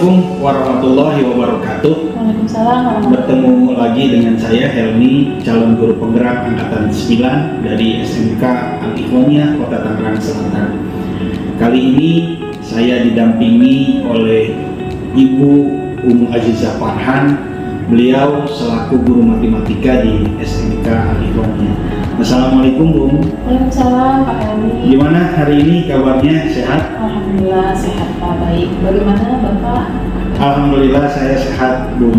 Assalamualaikum warahmatullahi wabarakatuh. Waalaikumsalam. Bertemu lagi dengan saya Helmi, calon guru penggerak angkatan 9 dari SMK Al-Ikhwaniyah Kota Tangerang Selatan. Kali ini saya didampingi oleh Ibu Umu Azizah Farhan. Beliau selaku guru matematika di SMK Al-Ikhwaniyah. Assalamualaikum Bu. Waalaikumsalam Pak Helmi. Gimana hari ini kabarnya, sehat? Alhamdulillah sehat Pak, baik. Bagaimana Bapak? Alhamdulillah saya sehat Bu.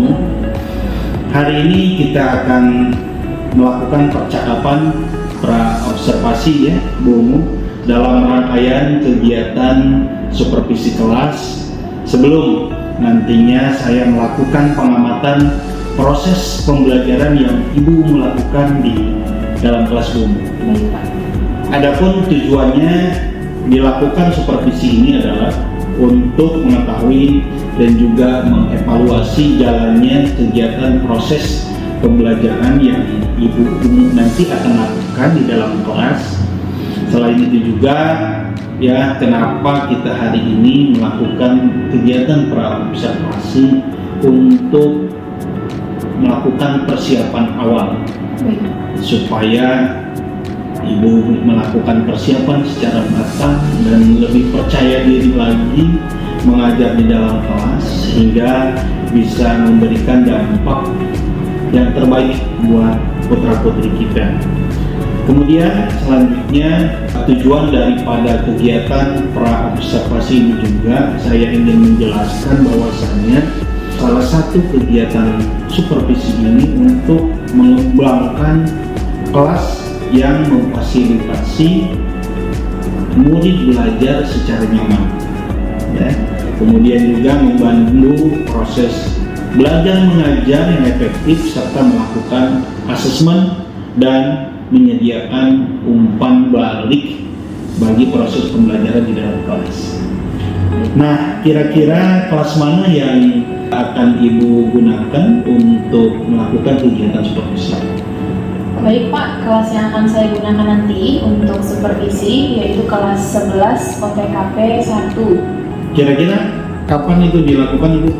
Hari ini kita akan melakukan percakapan pra-observasi ya Bu, dalam rangkaian kegiatan supervisi kelas sebelum nantinya saya melakukan pengamatan proses pembelajaran yang Ibu melakukan di dalam kelas Bu. Baik Pak. Adapun tujuannya dilakukan supervisi ini adalah untuk mengetahui dan juga mengevaluasi jalannya kegiatan proses pembelajaran yang Ibu nanti akan lakukan di dalam kelas. Selain itu juga ya, kenapa kita hari ini melakukan kegiatan pra-observasi untuk melakukan persiapan awal. Baik. Supaya Ibu melakukan persiapan secara matang dan lebih percaya diri lagi mengajar di dalam kelas sehingga bisa memberikan dampak yang terbaik buat putra-putri kita. Kemudian selanjutnya tujuan daripada kegiatan pra-observasi ini juga saya ingin menjelaskan bahwasannya salah satu kegiatan supervisi ini untuk mengembangkan kelas yang memfasilitasi murid belajar secara nyaman ya. Kemudian juga membantu proses belajar mengajar yang efektif serta melakukan asesmen dan menyediakan umpan balik bagi proses pembelajaran di dalam kelas. Nah, kira-kira kelas mana yang akan Ibu gunakan untuk melakukan kegiatan supervisi? Baik Pak, kelas yang akan saya gunakan nanti untuk supervisi yaitu kelas 11 OTKP 1. Kira-kira kapan itu dilakukan Ibu?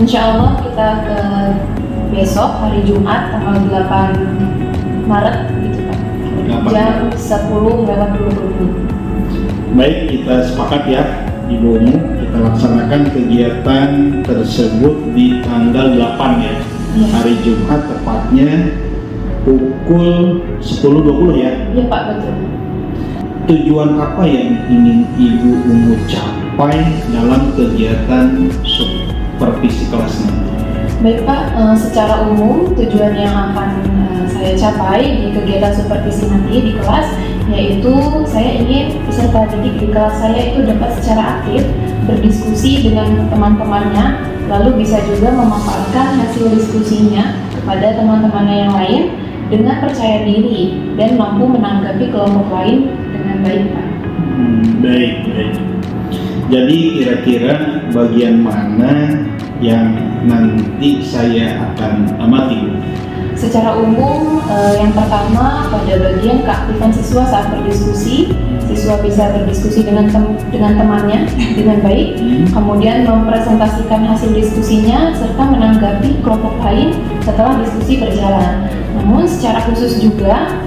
Insya Allah kita ke besok hari Jumat tanggal 8 Maret gitu Pak. Jam 10:20. Baik, kita sepakat ya Ibu Umu, kita laksanakan kegiatan tersebut di tanggal 8 ya, hari Jumat tepatnya pukul 10.20 ya. Iya Pak, betul. Tujuan apa yang ingin Ibu Umu capai dalam kegiatan supervisi kelas nanti? Baik Pak, secara umum tujuan yang akan saya capai di kegiatan supervisi nanti di kelas yaitu saya ingin peserta didik di kelas saya itu dapat secara aktif berdiskusi dengan teman-temannya, lalu bisa juga memanfaatkan hasil diskusinya kepada teman-temannya yang lain dengan percaya diri dan mampu menanggapi kelompok lain dengan baik Pak. Baik. Jadi kira-kira bagian mana yang nanti saya akan amati? Secara umum, yang pertama pada bagian keaktifan siswa saat berdiskusi, siswa bisa berdiskusi dengan temannya dengan baik, kemudian mempresentasikan hasil diskusinya serta menanggapi kelompok lain setelah diskusi berjalan. Namun secara khusus juga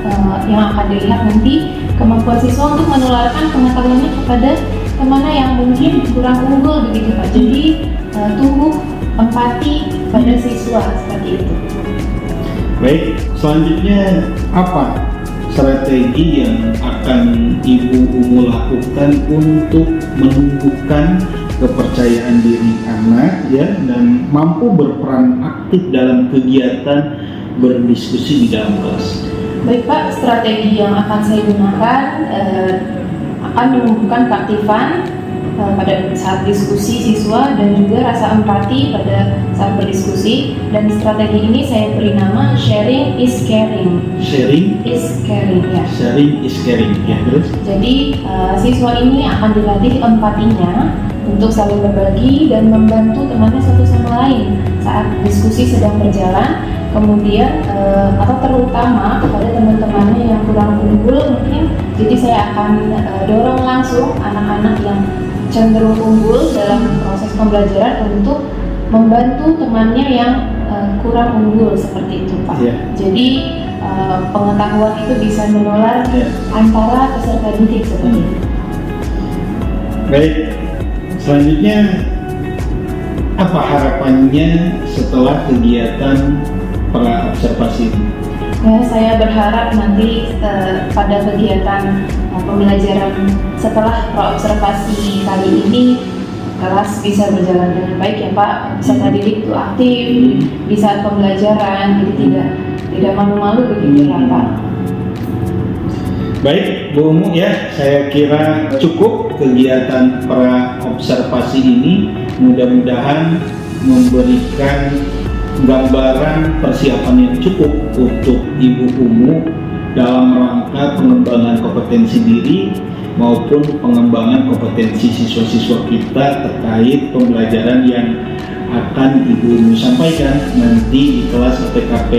yang akan dilihat nanti kemampuan siswa untuk menularkan pengetahuannya kepada temannya yang mungkin kurang unggul begitu Pak. Jadi tumbuh empati pada siswa seperti itu. Baik, selanjutnya apa strategi yang akan Ibu Umu lakukan untuk menumbuhkan kepercayaan diri anak ya dan mampu berperan aktif dalam kegiatan berdiskusi di dalam kelas? Baik Pak, strategi yang akan saya gunakan akan menumbuhkan keaktifan pada saat diskusi siswa dan juga rasa empati pada saat berdiskusi, dan strategi ini saya beri nama sharing is caring. Sharing is caring ya. Sharing is caring ya, terus? Jadi siswa ini akan dilatih empatinya untuk saling berbagi dan membantu temannya satu sama lain saat diskusi sedang berjalan. Kemudian atau terutama kepada teman-temannya yang kurang unggul mungkin, jadi saya akan dorong langsung anak-anak yang cenderung unggul dalam proses pembelajaran untuk membantu temannya yang kurang unggul seperti itu, Pak. Iya. Jadi pengetahuan itu bisa menular antara peserta didik seperti itu. Baik, selanjutnya apa harapannya setelah kegiatan pra observasi ini? Ya, saya berharap nanti pada kegiatan pembelajaran setelah pra-observasi kali ini kelas bisa berjalan dengan baik ya Pak. Peserta didik itu aktif di saat pembelajaran, jadi tidak malu-malu begitu ya Pak. Baik, Bu Umu ya, saya kira cukup kegiatan pra-observasi ini. Mudah-mudahan memberikan gambaran persiapan yang cukup untuk Ibu Umu dalam rangka pengembangan kompetensi diri maupun pengembangan kompetensi siswa-siswa kita terkait pembelajaran yang akan Ibu Umu sampaikan nanti di kelas PKP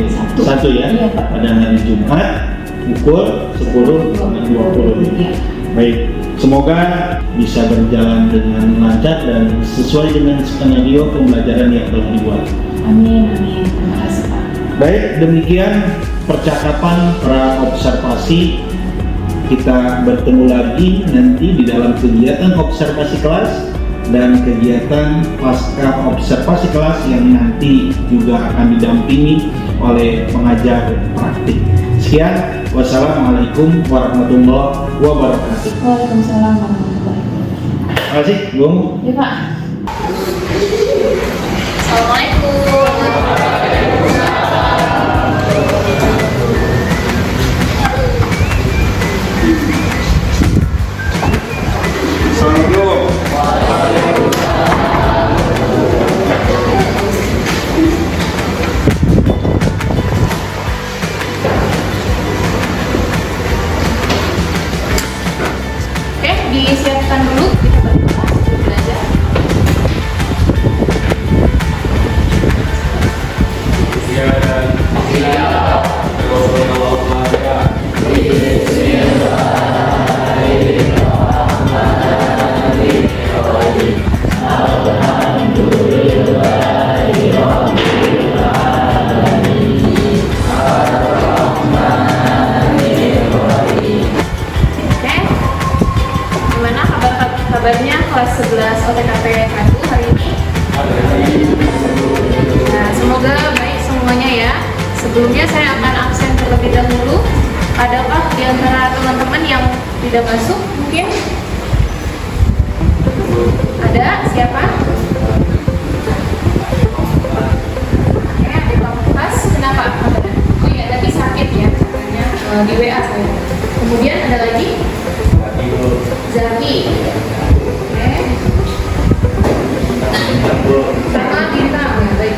1 ya, Iya, Pak. pada hari Jumat pukul 10.20. Iya. Baik, semoga bisa berjalan dengan lancar dan sesuai dengan skenario pembelajaran yang telah dibuat. Amin, amin. Terima kasih Pak. Baik, demikian percakapan pra-observasi. Kita bertemu lagi nanti di dalam kegiatan observasi kelas dan kegiatan pasca observasi kelas yang nanti juga akan didampingi oleh pengajar praktik. Sekian, wassalamualaikum warahmatullahi wabarakatuh. Waalaikumsalam warahmatullahi wabarakatuh. Terima kasih, Bung. Ya Pak. Assalamualaikum. Oke, disiapkan dulu kita berkelas belajar. Oke, gimana kabarnya kelas 11 OTKP 1 hari ini? Nah, semoga baik semuanya ya. Sebelumnya saya akan absen terlebih dahulu. Adakah di antara teman-teman yang tidak masuk mungkin? Ada? Siapa? Oke, adik Pamungkas. Kenapa? Oh iya, tadi sakit ya katanya di WA saya. Kemudian ada lagi? Zaki. Oke. Sama Bintang. Ya, baik.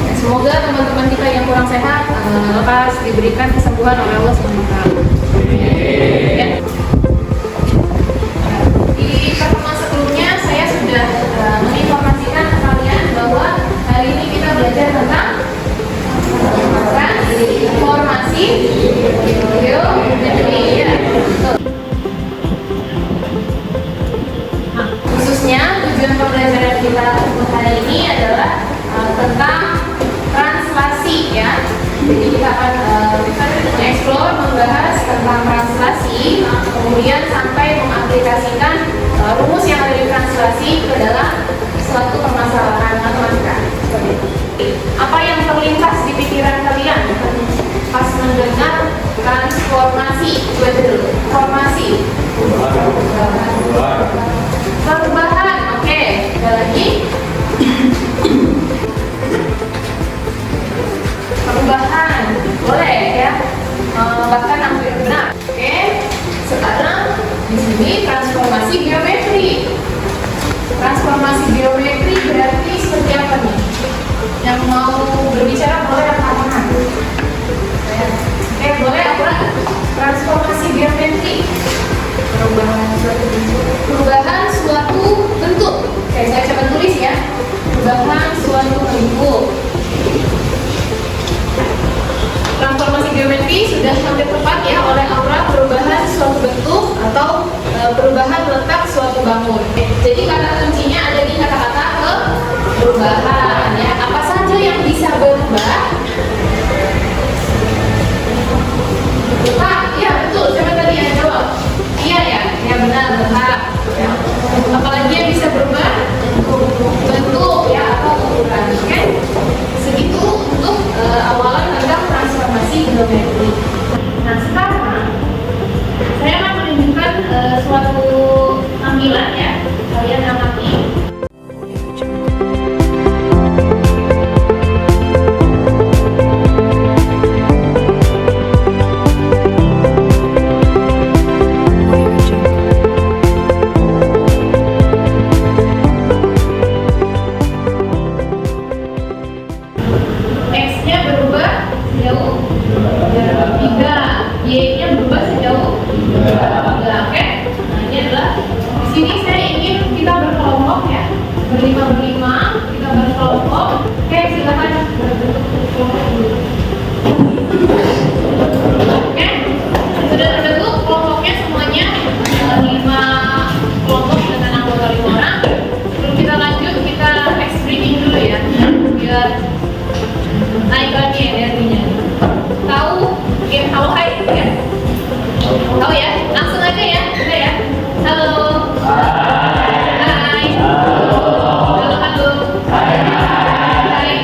Ya, semoga teman-teman kita yang kurang sehat lekas diberikan kesembuhan oleh Allah SWT. Ya. Di pertemuan sebelumnya saya sudah menginformasikan ke kalian bahwa hari ini kita belajar tentang transformasi geometri ya. Nah, khususnya tujuan pembelajaran kita untuk hari ini adalah tentang translasi ya. Jadi kita akan mengeksplor, membahas tentang translasi, kemudian sampai mengaplikasikan rumus yang ada di translasi ke dalam suatu permasalahan matematika. Seperti itu. Apa yang terlintas di pikiran kalian pas mendengar transformasi? Coba dulu. Formasi. Perubahan. Oke. Ada lagi? Perubahan. Boleh ya. Bahkan hampir benar. Oke. Sekarang di sini transformasi geometri. Transformasi geometri berarti seperti apa nih? Yang mau berbicara boleh angkat tangan. Boleh apa? Transformasi geometri. Perubahan suatu bentuk. Oke, saya coba tulis ya. Perubahan suatu bentuk. Transformasi geometri sudah hampir tepat ya oleh Aura, perubahan suatu bentuk atau perubahan letak suatu kebangun. Jadi kata kuncinya ada di kata-kata perubahan ya. Apa saja yang bisa berubah? Iya betul. Siapa tadi yang jawab? Iya ya, ya benar bentuk. Ya. Apalagi yang bisa berubah? Bentuk ya atau ukuran. Oke? Segitu untuk awalan tentang transformasi geometri. Nah sekarang saya akan menunjukkan suatu tampilan ya, kalian amati. X-nya berubah sejauh 3, Y-nya berubah sejauh 3, oke? Nah ini adalah di sini saya ingin kita berkelompok ya, berlima kita berkelompok. Oke, silakan berbentuk kelompok dulu. Oke, sudah terbentuk kelompoknya semuanya 5 kelompok dengan anggota 5 orang. Sebelum kita lanjut, kita explaining dulu ya, biar naik lagi energinya. Tahu game Halo Hai ya? Tahu ya? Langsung aja ya, udah ya. Halo. Hai. Halo halo. Hai.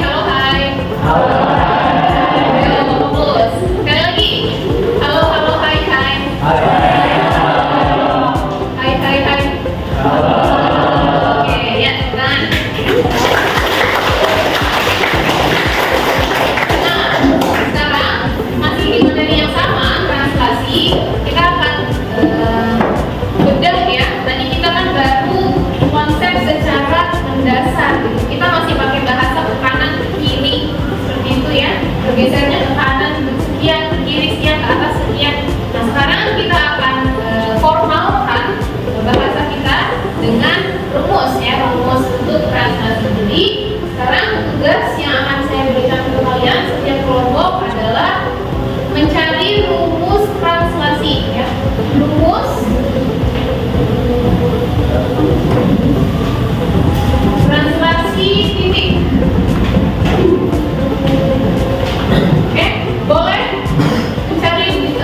Halo hai. Ayo fokus. Sekali lagi. Halo halo hai hai. Hai hai hai. Oke ya, kan. Sekarang masih di materi yang sama, translasi. Kita akan bedah ya. Tadi kita kan baru konsep secara mendasar. Kita masih pakai bahasa ke kanan ke kiri seperti itu ya. Bergesernya ke kanan sekian, ke kiri sekian, ke atas sekian. Nah sekarang kita akan formalkan bahasa kita dengan rumus ya, rumus untuk translasi. Jadi sekarang tugas yang akan saya berikan ke kalian setiap kelompok adalah mencari rumus translasi ya. Rumus translasi titik. Oke, boleh mencari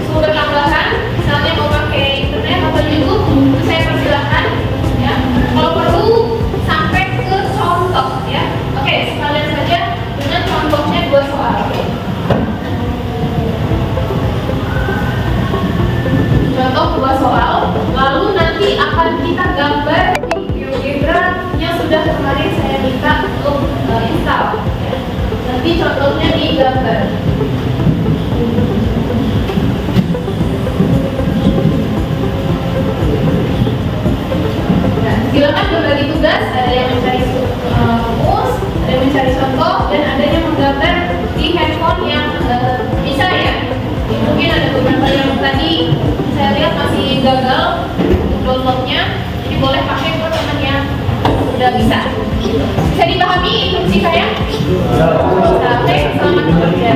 sumber tambahan, misalnya mau pakai internet atau YouTube, itu saya persilahkan ya. Kalau perlu sampai ke contoh ya. Oke, sekalian saja dengan contohnya 2 soal. Contoh 2 soal, lalu nanti akan kita gambar di GeoGebra yang sudah kemarin saya minta untuk install ya. Nanti contohnya digambar. Nah, silakan berbagi tugas, ada yang mencari rumus, ada yang mencari contoh, dan ada yang menggambar di handphone yang bisa ya. Mungkin ada beberapa yang tadi saya lihat masih gagal downloadnya, jadi boleh pakai buat teman yang udah bisa. Bisa dipahami instruksi saya? Oke, selamat bekerja.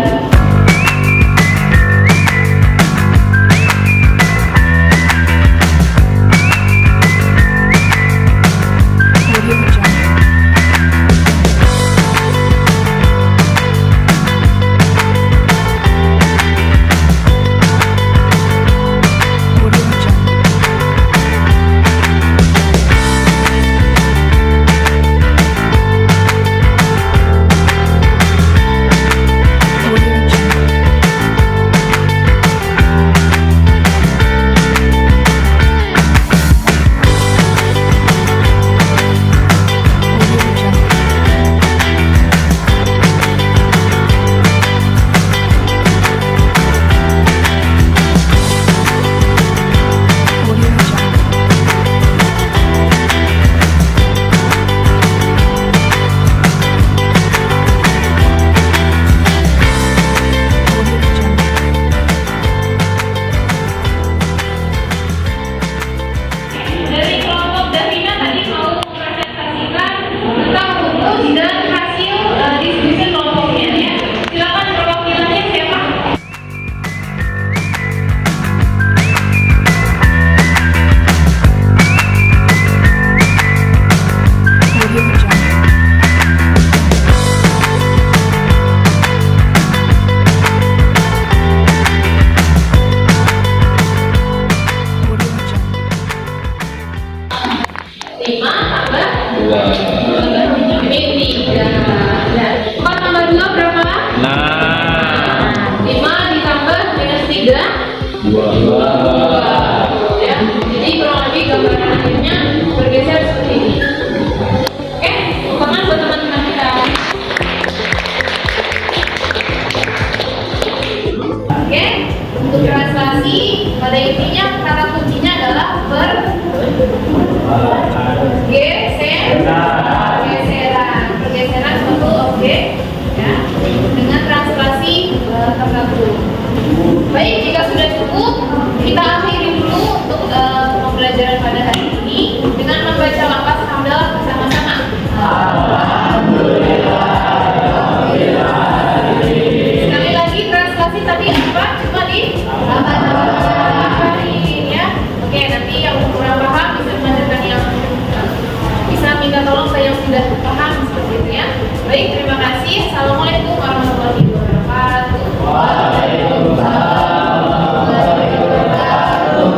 Baik, terima kasih. Assalamualaikum warahmatullahi wabarakatuh. Waalaikumsalam warahmatullahi wabarakatuh.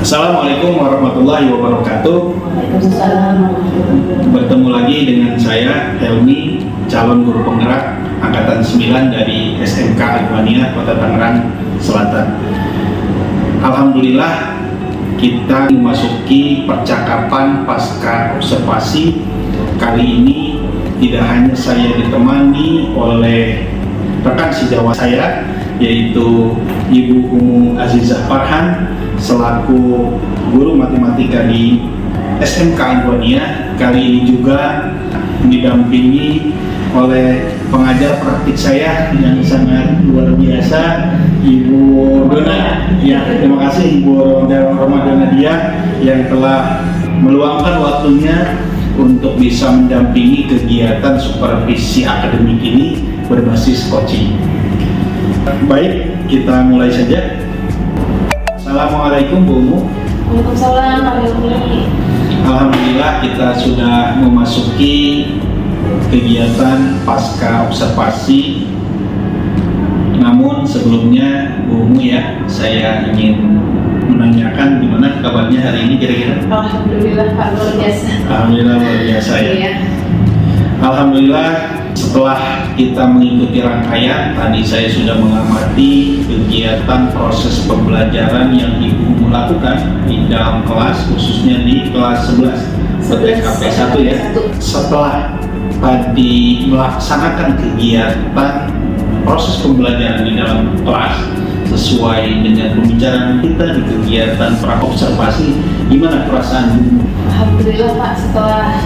Assalamualaikum warahmatullahi wabarakatuh. Bertemu lagi dengan saya Helmi, calon guru penggerak angkatan 9 dari SMK Alifania Kota Tangerang Selatan. Alhamdulillah kita memasuki percakapan pasca observasi. Kali ini tidak hanya saya ditemani oleh rekan sejawat saya, yaitu Ibu Umu Azizah Farhan selaku guru matematika di SMK Alifania. Kali ini juga didampingi oleh pengajar praktik saya yang sangat luar biasa, Ibu Dona. Ya, terima kasih Ibu Romadona dia yang telah meluangkan waktunya untuk bisa mendampingi kegiatan supervisi akademik ini berbasis coaching. Baik, kita mulai saja. Assalamualaikum Bu Umu. Waalaikumsalam warahmatullahi. Alhamdulillah kita sudah memasuki kegiatan pasca observasi. Namun sebelumnya Bu Umu ya, saya ingin menanyakan gimana kabarnya hari ini kira-kira? Alhamdulillah Pak, luar biasa. Alhamdulillah luar biasa ya. Iya. Alhamdulillah setelah kita mengikuti rangkaian, tadi saya sudah mengamati kegiatan proses pembelajaran yang Ibu Umu lakukan di dalam kelas, khususnya di kelas 11 PTKP 1 ya. Setelah tadi melaksanakan kegiatan proses pembelajaran di dalam kelas sesuai dengan pembicaraan kita di kegiatan pra-observasi, gimana perasaan Ibu? Alhamdulillah Pak, setelah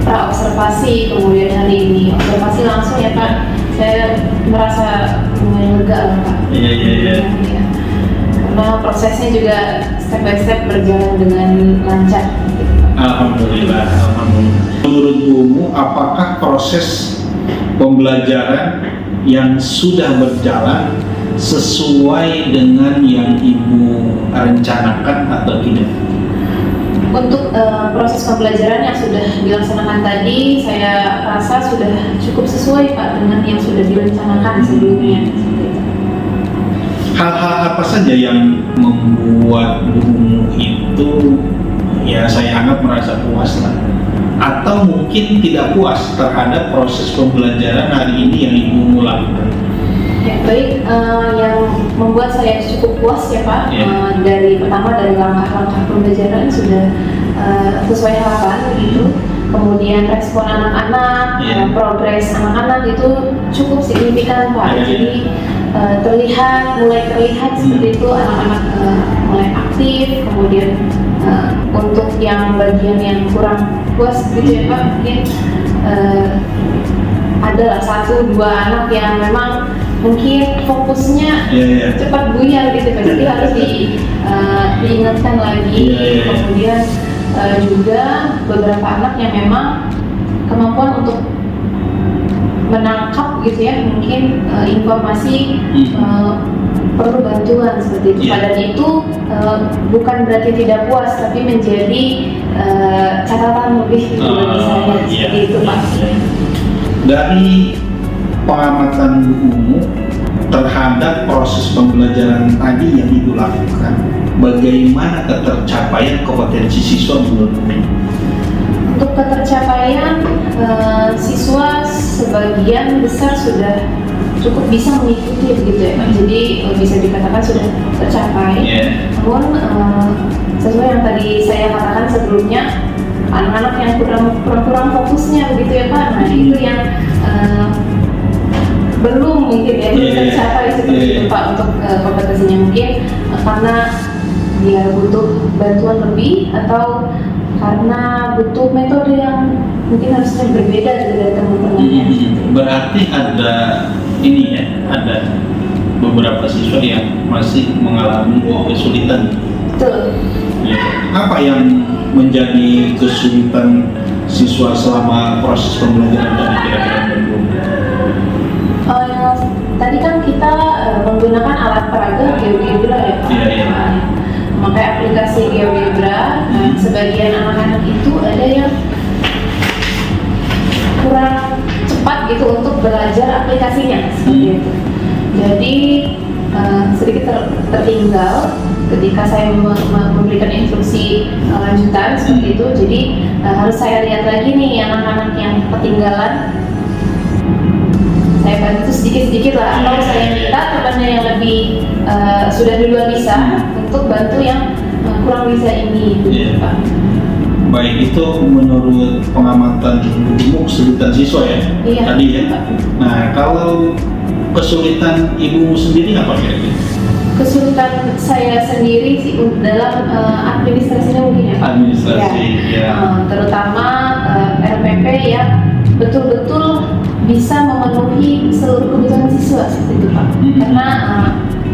pra-observasi kemudian hari ini observasi langsung ya Pak, saya merasa lumayan lega lah Pak. Iya. Ya. Karena prosesnya juga step by step berjalan dengan lancar. Alhamdulillah. Menurut Bu Umu, apakah proses pembelajaran yang sudah berjalan sesuai dengan yang Ibu rencanakan atau tidak? Untuk proses pembelajaran yang sudah dilaksanakan tadi, saya rasa sudah cukup sesuai Pak dengan yang sudah direncanakan sebelumnya. Hal-hal apa saja yang membuat Bu Umu itu ya saya anggap merasa puas lah, atau mungkin tidak puas terhadap proses pembelajaran hari ini yang Ibu Umu lakukan? Ya baik, yang membuat saya cukup puas ya Pak, dari pertama dari langkah-langkah pembelajaran sudah sesuai harapan gitu. Kemudian respon anak-anak, progres anak-anak itu cukup signifikan Pak. Jadi mulai terlihat seperti itu anak-anak mulai aktif. Kemudian untuk yang bagian yang kurang puas gitu ya Pak, mungkin ada 1-2 anak yang memang mungkin fokusnya cepat buyar gitu Pak. Jadi harus diingatkan lagi. Kemudian juga beberapa anak yang memang kemampuan untuk menangkap gitu ya, mungkin informasi perlu bantuan seperti itu. Padahal itu bukan berarti tidak puas, tapi menjadi catatan lebih gitu bagi saya seperti itu Pak. Dari pengamatan Bu Umu terhadap proses pembelajaran tadi yang Ibu lakukan, bagaimana ketercapaian kompetensi siswa menurut Umu? Untuk ketercapaian siswa sebagian besar sudah cukup bisa mengikuti begitu ya Pak. Jadi bisa dikatakan sudah tercapai. Namun sesuai yang tadi saya katakan sebelumnya, anak-anak yang kurang fokusnya begitu ya Pak. Nah itu yang belum mungkin ya belum tercapai seperti itu Pak untuk kompetensinya, mungkin karena dia butuh bantuan lebih atau karena butuh metode yang mungkin harusnya berbeda dari teman-temannya. Berarti ada ini ya, ada beberapa siswa yang masih mengalami kesulitan. Betul. Apa yang menjadi kesulitan siswa selama proses pembelajaran tadi kira-kira? Tadi kan kita menggunakan alat peraga GeoGebra ya Pak. Memakai aplikasi sebagian anak-anak itu ada yang kurang cepat gitu untuk belajar aplikasinya seperti itu. Jadi sedikit tertinggal ketika saya memberikan instruksi lanjutan seperti itu. Jadi harus saya lihat lagi nih anak-anak yang ketinggalan, saya bantu sedikit-sedikit lah, atau saya minta temannya yang lebih sudah duluan bisa untuk bantu yang kurang bisa ini gitu, Pak. Baik, itu menurut pengamatan ibu kesulitan siswa ya, Iya, tadi ya. Pak. Nah, kalau kesulitan ibu sendiri apa kira-kira? Kesulitan saya sendiri sih dalam administrasinya mungkin ya Pak. Administrasi, ya. Terutama RPP yang betul-betul bisa memenuhi seluruh kebutuhan siswa seperti itu Pak. Karena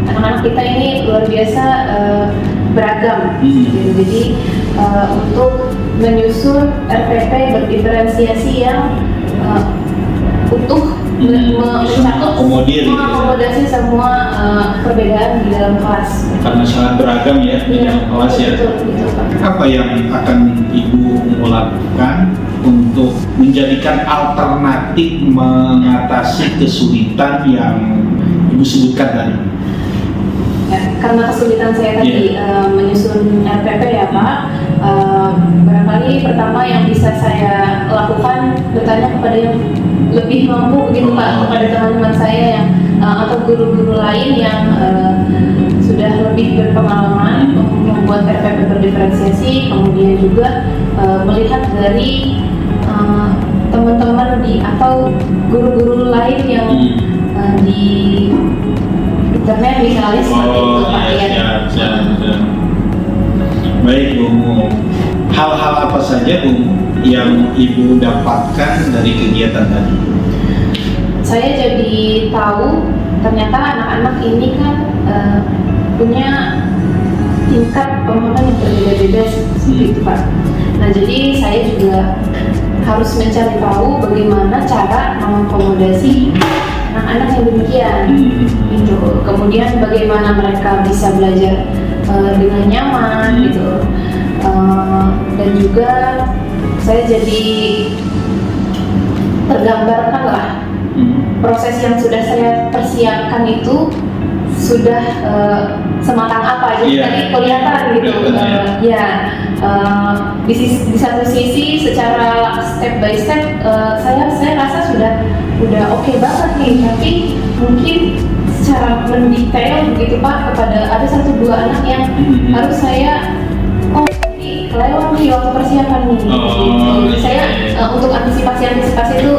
anak-anak kita ini luar biasa beragam. Jadi untuk menyusun RPP berdiferensiasi yang utuh, mengakomodasi semua perbedaan di dalam kelas. Karena sangat beragam ya di dalam kelas ya. Betul, Pak. Apa yang akan ibu lakukan untuk menjadikan alternatif mengatasi kesulitan yang ibu sebutkan tadi? Ya, karena kesulitan saya tadi menyusun RPP ya Pak, barangkali pertama yang bisa saya lakukan bertanya kepada yang lebih mampu begitu Pak, kepada teman-teman saya yang atau guru-guru lain yang sudah lebih berpengalaman membuat RPP berdiferensiasi, kemudian juga melihat dari teman-teman atau guru-guru lain yang di internet misalnya seperti itu Pak ya. Baik Bu, hal-hal apa saja Bu yang ibu dapatkan dari kegiatan tadi? Saya jadi tahu ternyata anak-anak ini kan punya tingkat pemahaman yang berbeda-beda seperti itu Pak. Nah jadi saya juga harus mencari tahu bagaimana cara mengakomodasi anak-anak yang demikian gitu. Kemudian bagaimana mereka bisa belajar dengan nyaman gitu. Dan juga saya jadi tergambarkan lah proses yang sudah saya persiapkan itu sudah sematang apa. Jadi tadi kelihatan gitu di satu sisi secara step by step saya rasa sudah oke banget nih, tapi mungkin secara mendetail begitu Pak kepada ada 1-2 anak yang harus saya kelewat nih waktu persiapan nih. Jadi saya untuk antisipasi itu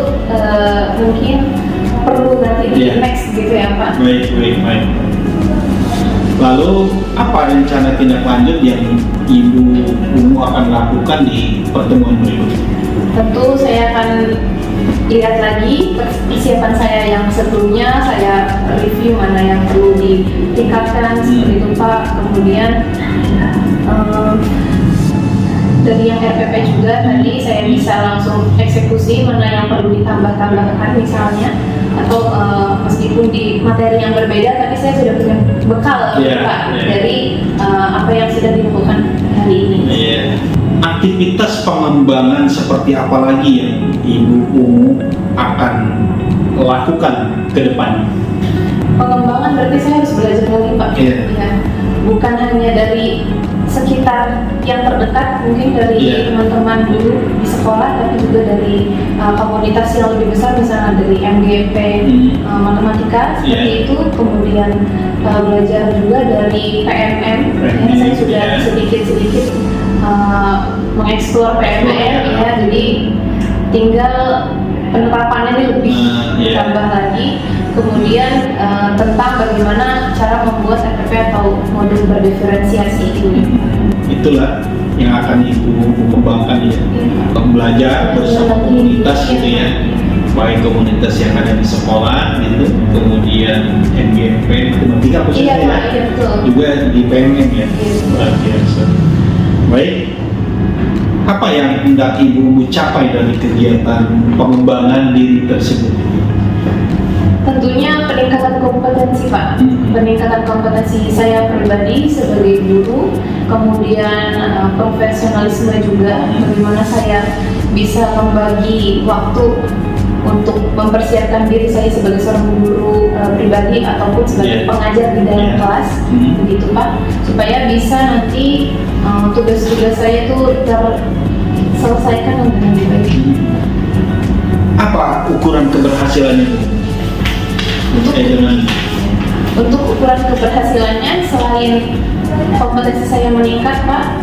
mungkin perlu nanti di next gitu ya Pak. Baik. Lalu apa rencana tindak lanjut yang Ibu Ungu akan lakukan di pertemuan berikutnya? Tentu saya akan lihat lagi persiapan saya yang sebelumnya, saya review mana yang perlu ditingkatkan seperti itu Pak. Kemudian dari yang RPP juga tadi saya bisa langsung eksekusi mana yang perlu ditambah-tambahkan misalnya, atau meskipun di materi yang berbeda tapi saya sudah punya bekal Pak dari apa yang sudah dilakukan hari ini. Aktivitas pengembangan seperti apa lagi yang Ibu Ungu akan lakukan ke depan? Pengembangan berarti saya harus belajar lagi Pak. Ya, bukan hanya dari sekitar yang terdekat, mungkin dari teman-teman dulu di sekolah, tapi juga dari komunitas yang lebih besar, misalnya dari MGP matematika seperti itu. Kemudian belajar juga dari PMM. Saya sudah sedikit-sedikit mengeksplor PMM ya, jadi tinggal penerapannya ini lebih ditambah lagi. Kemudian tentang bagaimana cara membuat RPP atau modul berdiferensiasi ini. Itulah yang akan Ibu kembangkan ya, belajar bersama komunitas gitu ya, baik komunitas yang ada di sekolah gitu, kemudian MGP matematika khususnya juga di PMM ya, luar biasa. Baik, apa yang hendak Ibu capai dari kegiatan pengembangan diri tersebut? Tentunya peningkatan kompetensi Pak, peningkatan kompetensi saya pribadi sebagai guru, kemudian profesionalisme juga, bagaimana saya bisa membagi waktu untuk mempersiapkan diri saya sebagai seorang guru pribadi ataupun sebagai pengajar di dalam kelas, begitu Pak, supaya bisa nanti tugas-tugas saya itu terselesaikan dengan baik. Apa ukuran keberhasilannya Bu? Untuk ukuran keberhasilannya, selain kompetensi saya meningkat Pak,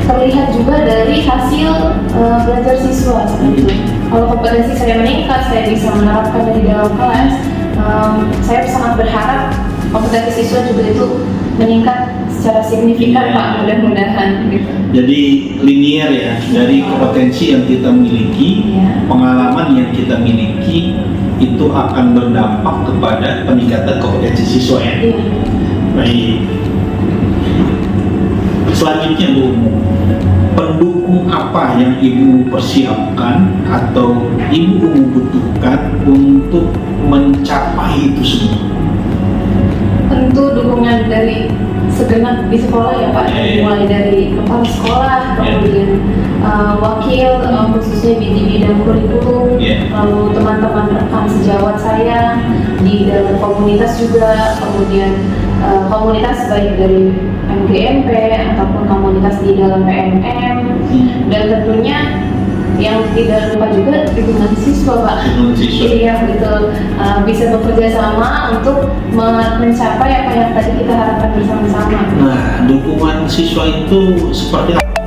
terlihat juga dari hasil belajar siswa seperti itu. Kalau kompetensi saya meningkat, saya bisa menerapkan dari dalam kelas. Saya sangat berharap kompetensi siswa juga itu meningkat secara signifikan Pak, mudah-mudahan gitu. Jadi linear ya, dari kompetensi yang kita miliki, pengalaman yang kita miliki itu akan berdampak kepada peningkatan kompetensi siswa ya. Baik. Selanjutnya Bu, pendukung apa yang Ibu persiapkan atau Ibu butuhkan untuk mencapai itu semua? Tentu dukungan dari segenap di sekolah ya Pak, mulai dari kepala sekolah, kemudian wakil, khususnya di bidang kurikulum, lalu teman-teman rekan sejawat saya di dalam komunitas juga, kemudian komunitas baik dari MGMP ataupun komunitas di dalam PMM, dan tentunya yang tidak lupa juga dukungan siswa Pak. Iya betul, bisa bekerja sama untuk mencapai apa yang tadi kita harapkan bersama-sama. Nah, dukungan siswa itu seperti apa?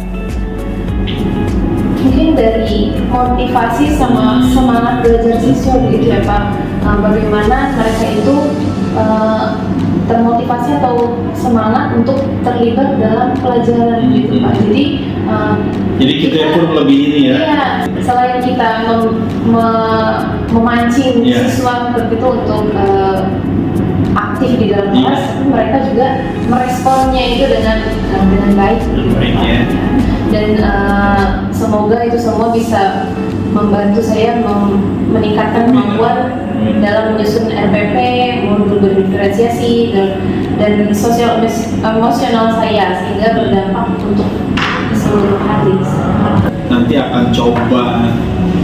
Mungkin dari motivasi sama semangat belajar siswa begitu ya Pak. Bagaimana mereka itu termotivasi atau semangat untuk terlibat dalam pelajaran gitu Pak. Jadi kita pun lebih ini ya. Iya, selain kita memancing siswa seperti itu untuk aktif di dalam kelas, tapi mereka juga meresponnya itu dengan baik. Ya. Dan semoga itu semua bisa membantu saya meningkatkan kemampuan dalam menyusun RPP, modul berdiferensiasi dan sosial emosional saya, sehingga berdampak untuk seluruh hari. Nanti akan coba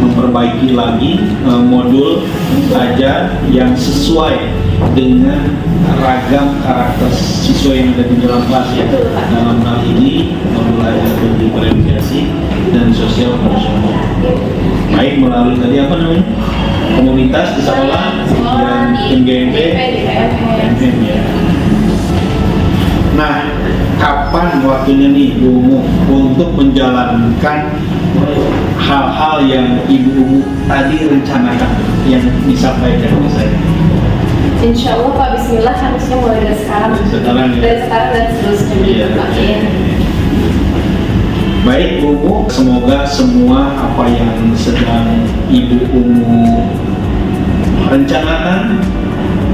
memperbaiki lagi modul ajar yang sesuai dengan ragam karakter siswa yang ada di dalam kelas ya. Dalam hal ini modul ajar berdiferensiasi dan sosial emosional. Baik melalui tadi apa namanya? Komunitas di sekolah dan MGMP, PMM ya. Nah, kapan waktunya nih Bu untuk menjalankan hal-hal yang Ibu tadi rencanakan yang disampaikan ke saya? Insya Allah Pak, Bismillah, harusnya mulai dari sekarang. Dari sekarang dan seterusnya Pak. Baik Bu, semoga semua apa yang sedang Ibu rencanakan,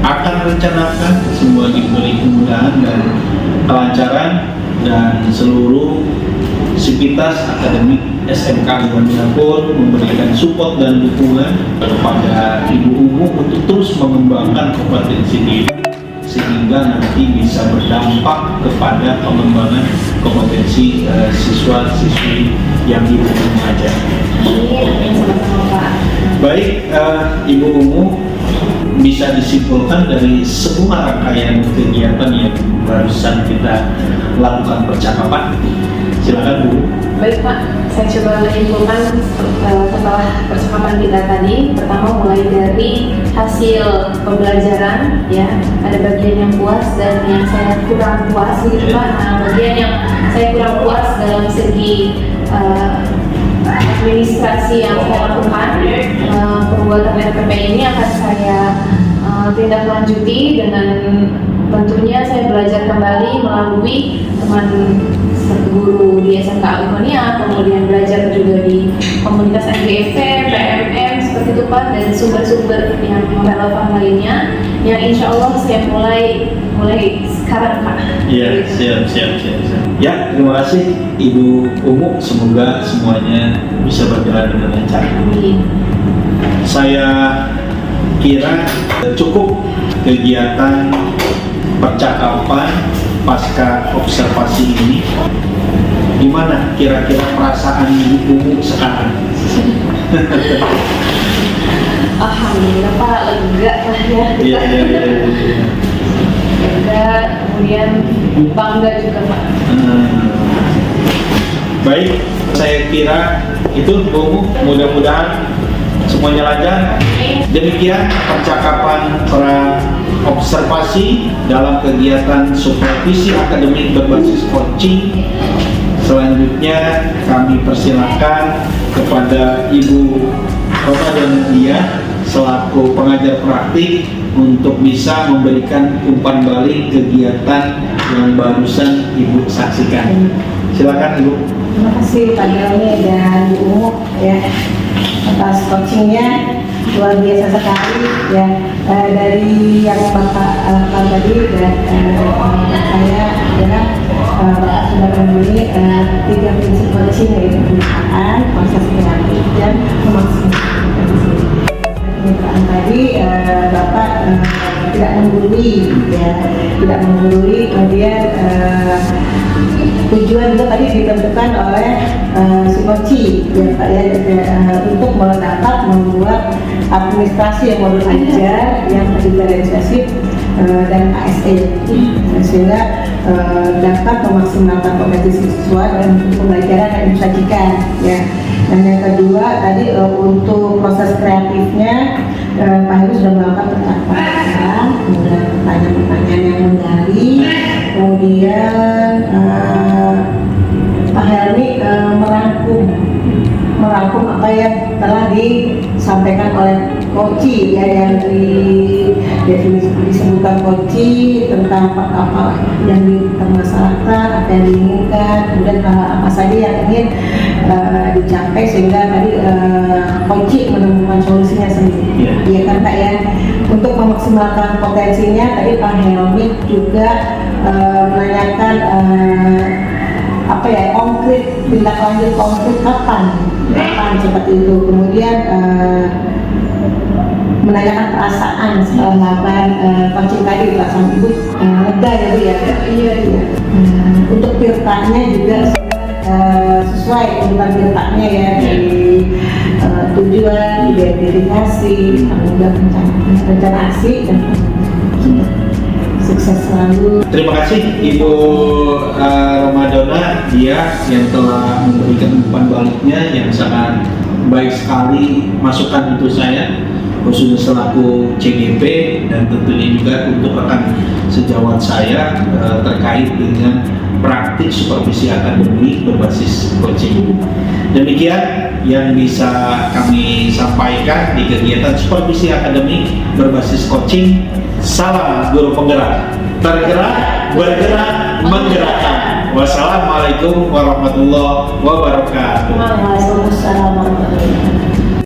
akan rencanakan, semua diberi kemudahan dan kelancaran, dan seluruh sivitas akademik SMK Ikhwaniyah pun memberikan support dan dukungan kepada Ibu untuk terus mengembangkan kompetensi diri sehingga nanti bisa berdampak kepada pengembangan kompetensi siswa-siswi yang Ibu mengajar. Baik, Ibu bisa disimpulkan dari semua rangkaian kegiatan yang barusan kita lakukan percakapan. Silakan Bu. Baik Pak, saya coba menyimpulkan setelah percakapan kita tadi. Pertama, mulai dari hasil pembelajaran ya, ada bagian yang puas dan yang saya kurang puas gitu Pak. Nah, bagian yang saya kurang puas dalam segi administrasi yang saya lakukan, pembuatan RPP ini akan saya tindak lanjuti dengan tentunya saya belajar kembali melalui teman guru di SMK Ikhwaniyah, kemudian belajar juga di komunitas MGMP, PMM seperti itu Pak, dan sumber-sumber yang relevan lainnya yang insya Allah saya mulai sekarang Pak. Iya, siap. Ya, terima kasih Ibu semoga semuanya bisa berjalan dengan lancar. Amin. Saya kira cukup kegiatan percakapan pasca observasi ini? Gimana kira-kira perasaan ibu sekarang? Alhamdulillah Pak, lega lah ya. Iya. Lega, kemudian bangga juga Pak. Baik, saya kira itu Bu, mudah-mudahan semuanya lancar. Demikian percakapan para observasi dalam kegiatan supervisi akademik berbasis coaching. Selanjutnya kami persilakan kepada Ibu Romadhona Diah selaku pengajar praktik untuk bisa memberikan umpan balik kegiatan yang barusan Ibu saksikan. Silakan Ibu. Terima kasih Pak Delmi dan Bu Umu ya atas coachingnya, luar biasa sekali ya. Dari yang Bapak tadi dan saya adalah Bapak sudah memberi 3 prinsip coaching, yaitu penyertaan, proses kreatif dan memaksimalkan potensi. Penyertaan tadi Bapak tidak menggurui ya, tidak menggurui, kemudian tujuan juga tadi ditentukan oleh si coach ya Pak ya, untuk dapat membuat administrasi yang modul ajar yang digitalisasi dan ASE sehingga dapat memaksimalkan potensi siswa dan pembelajaran yang disajikan ya. Dan yang kedua tadi untuk proses kreatifnya Pak Heru sudah melakukan percakapan, kemudian pertanyaan-pertanyaan yang menggali, kemudian Pak Helmi merangkum apa yang telah disampaikan oleh Koci ya, yang disebutkan Koci tentang apa yang dipermasalahkan, apa yang diinginkan, kemudian apa saja yang ingin dicapai sehingga tadi Koci menemukan solusinya sendiri. Iya kan Pak ya. Untuk memaksimalkan potensinya tadi Pak Helmi juga menanyakan konkret, tindak lanjut konkret kapan seperti itu, kemudian menanyakan perasaan setelah melakukan coaching tadi, perasaan ibu lega ya Bu ya. Iya. Untuk tirtanya juga sesuai dengan tirtanya ya, dari tujuan, identifikasi, kemudian rencana aksi dan sukses selalu. Terima kasih Ibu Romadhona Diah yang telah memberikan umpan baliknya yang sangat baik sekali, masukan untuk saya khususnya selaku CGP dan tentunya juga untuk rekan sejawat saya terkait dengan praktik supervisi akademik berbasis coaching. Demikian yang bisa kami sampaikan di kegiatan supervisi akademik berbasis coaching. Salam guru penggerak, tergerak, bergerak, menggerakkan. Wassalamualaikum warahmatullahi wabarakatuh. Waalaikumsalam.